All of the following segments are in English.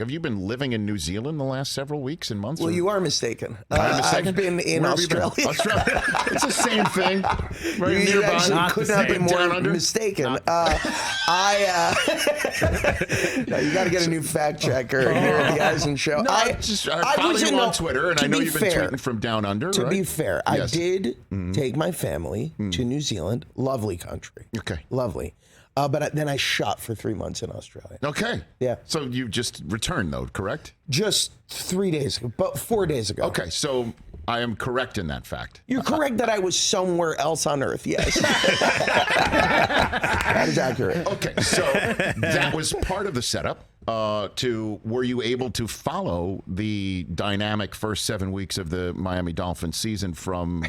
Have you been living in New Zealand the last several weeks and months? Well, you are mistaken. I've been in Australia. Australia. It's the same thing. Right You nearby. actually could not be more mistaken. You got to get a new fact checker here at the Eisen Show. No, I follow you on Twitter, and I know you've been tweeting from down under. To right? be fair, yes. I did take my family to New Zealand. Lovely country. Okay. Lovely. But then I shot for 3 months in Australia. Okay. Yeah. So you just returned, though, correct? Just 3 days ago, but 4 days ago. Okay, so I am correct in that fact. You're correct that I was somewhere else on Earth, yes. That is accurate. Okay, so that was part of the setup. Were you able to follow the dynamic first 7 weeks of the Miami Dolphins season from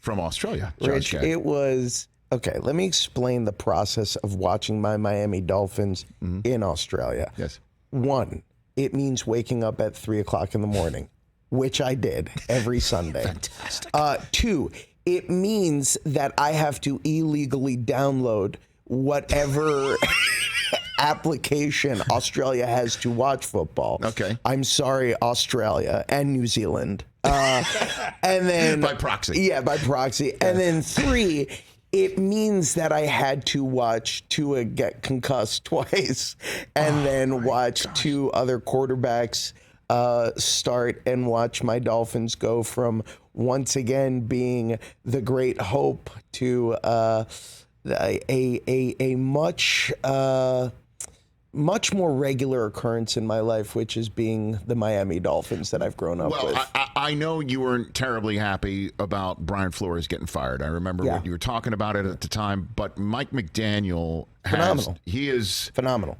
Australia? Rich, it was... Okay, let me explain the process of watching my Miami Dolphins in Australia. Yes. 1, it means waking up at 3 o'clock in the morning, which I did every Sunday. Fantastic. 2, it means that I have to illegally download whatever application Australia has to watch football. Okay. I'm sorry, Australia and New Zealand. And then by proxy. Yeah, by proxy. Yeah. And then 3, it means that I had to watch Tua get concussed twice and then watch 2 other quarterbacks start and watch my Dolphins go from once again being the great hope to a much more regular occurrence in my life, which is being the Miami Dolphins that I've grown up with. Well, I know you weren't terribly happy about Brian Flores getting fired. I remember what you were talking about it at the time, but Mike McDaniel he is phenomenal.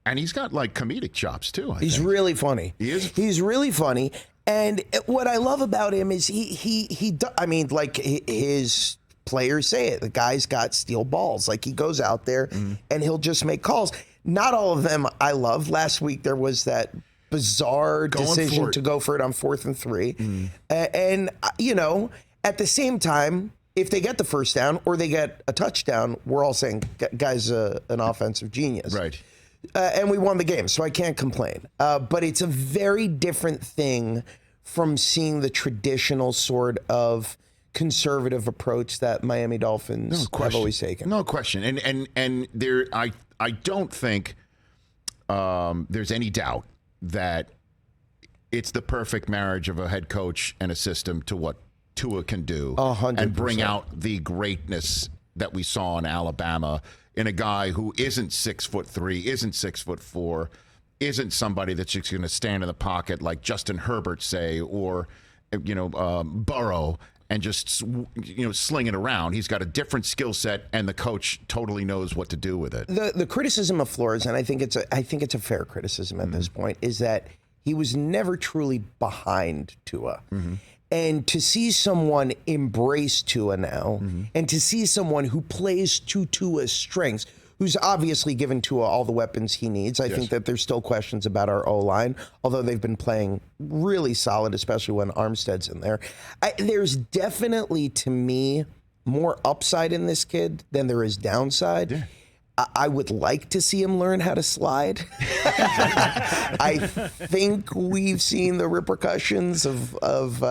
And he's got like comedic chops too. He's really funny. He is. He's really funny. And what I love about him is his players say it. The guy's got steel balls. Like he goes out there and he'll just make calls. Not all of them I love. Last week there was that bizarre decision to go for it on 4th and 3. And, you know, at the same time, if they get the first down or they get a touchdown, we're all saying, guy's an offensive genius. Right. And we won the game, so I can't complain. But it's a very different thing from seeing the traditional sort of conservative approach that Miami Dolphins have always taken. No question. And there, I don't think there's any doubt that it's the perfect marriage of a head coach and a system to what Tua can do 100%. And bring out the greatness that we saw in Alabama in a guy who isn't 6'3", isn't 6'4", isn't somebody that's just going to stand in the pocket like Justin Herbert, say, or Burrow, and just sling it around. He's got a different skill set, and the coach totally knows what to do with it. The criticism of Flores, and I think it's a fair criticism at this point, is that he was never truly behind Tua. And to see someone embrace Tua now, and to see someone who plays to Tua's strengths, who's obviously given Tua all the weapons he needs. I think that there's still questions about our O-line, although they've been playing really solid, especially when Armstead's in there. There's definitely, to me, more upside in this kid than there is downside. Yeah. I would like to see him learn how to slide. I think we've seen the repercussions of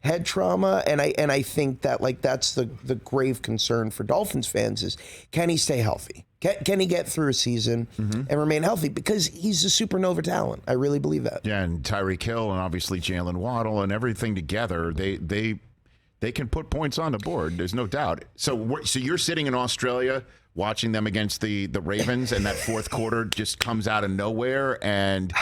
head trauma, and I think that that's the grave concern for Dolphins fans is, can he stay healthy? Can he get through a season and remain healthy? Because he's a supernova talent. I really believe that. Yeah, and Tyreek Hill and obviously Jalen Waddle and everything together, they can put points on the board. There's no doubt. So you're sitting in Australia watching them against the Ravens, and that fourth quarter just comes out of nowhere, and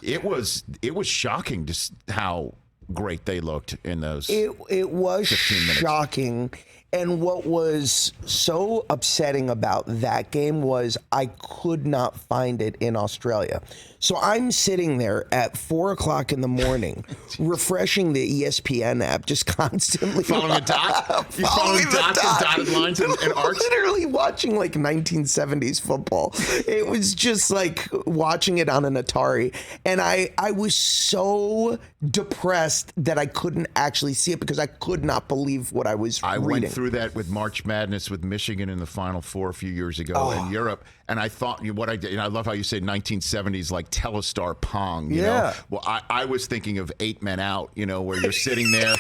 it was shocking just how great they looked in those. It was 15 minutes. Shocking. And what was so upsetting about that game was I could not find it in Australia. So I'm sitting there at 4 o'clock in the morning, refreshing the ESPN app, just constantly following the dots. You're following dots and dotted lines and arcs. Literally watching like 1970s football. It was just like watching it on an Atari, and I was so depressed that I couldn't actually see it because I could not believe what I was reading. through that with March Madness with Michigan in the Final Four a few years ago in Europe, and I thought what I did. I love how you say 1970s like Telestar Pong. You know? Well, I was thinking of 8 Men Out. You know, where you're sitting there.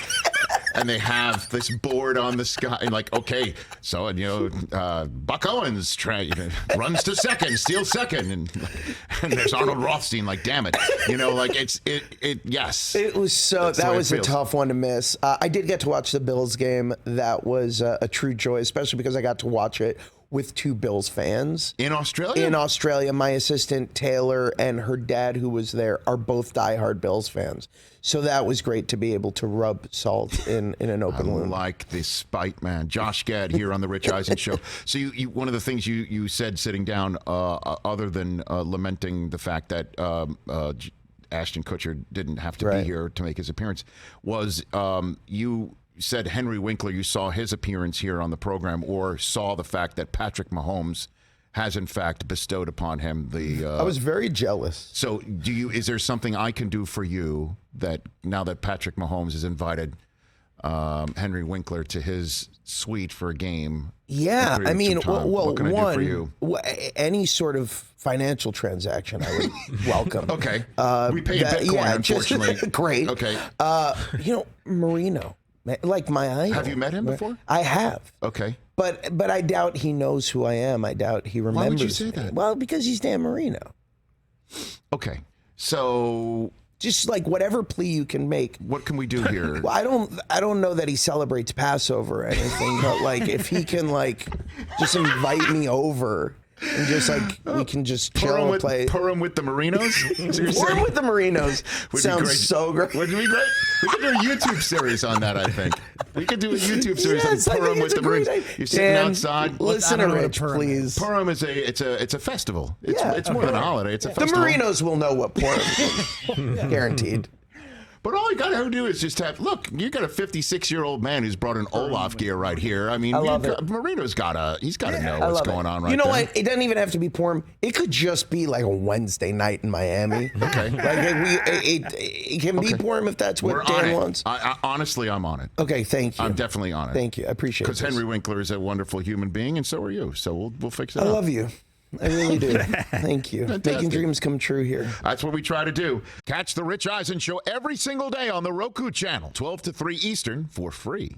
And they have this board on the sky, and like, okay, so Buck Owens runs to second, steals second, and there's Arnold Rothstein. Like, damn it, like yes. It was that was a tough one to miss. I did get to watch the Bills game. That was a true joy, especially because I got to watch it with 2 Bills fans. In Australia? In Australia. My assistant, Taylor, and her dad, who was there, are both diehard Bills fans. So that was great to be able to rub salt in an open wound. Like the spite, man. Josh Gad here on the Rich Eisen Show. So you one of the things you said sitting down, other than lamenting the fact that Ashton Kutcher didn't have to be here to make his appearance, was you said Henry Winkler, you saw his appearance here on the program, or saw the fact that Patrick Mahomes has in fact bestowed upon him the I was very jealous. So is there something I can do for you that now that Patrick Mahomes has invited Henry Winkler to his suite for a game? Yeah, I mean, what can I do for you? Any sort of financial transaction I would welcome. Okay. We pay in Bitcoin, unfortunately. Great. Okay. Marino. Like my idol. Have you met him before? I have. Okay. But I doubt he knows who I am. I doubt he remembers. Why would you say that? Well, because he's Dan Marino. Okay. So just like whatever plea you can make. What can we do here? Well, I don't know that he celebrates Passover or anything, but like if he can like just invite me over. And just like we can just chill and play. Purim with the Marinos? Purim with the Marinos sounds so great. Would be great. We could do a YouTube series on that, I think. We could do a YouTube series on Purim with the Marinos. You're sitting outside. Listen to Rich, please. Purim is it's a festival. It's more than a holiday. It's a festival. The Marinos will know what Purim is. Guaranteed. But all you got to do is just look, you got a 56-year-old man who's brought an Olaf gear right here. I mean, Marino's got to know what's going on right there. You know what? It doesn't even have to be Purim. It could just be like a Wednesday night in Miami. Okay. It can be Purim if that's what Dan wants. Honestly, I'm on it. Okay, thank you. I'm definitely on it. Thank you. I appreciate it. Because Henry Winkler is a wonderful human being, and so are you. So we'll fix it up. I love you. I really do. Thank you. Fantastic. Making dreams come true here. That's what we try to do. Catch the Rich Eisen Show every single day on the Roku channel, 12 to 3 Eastern, for free.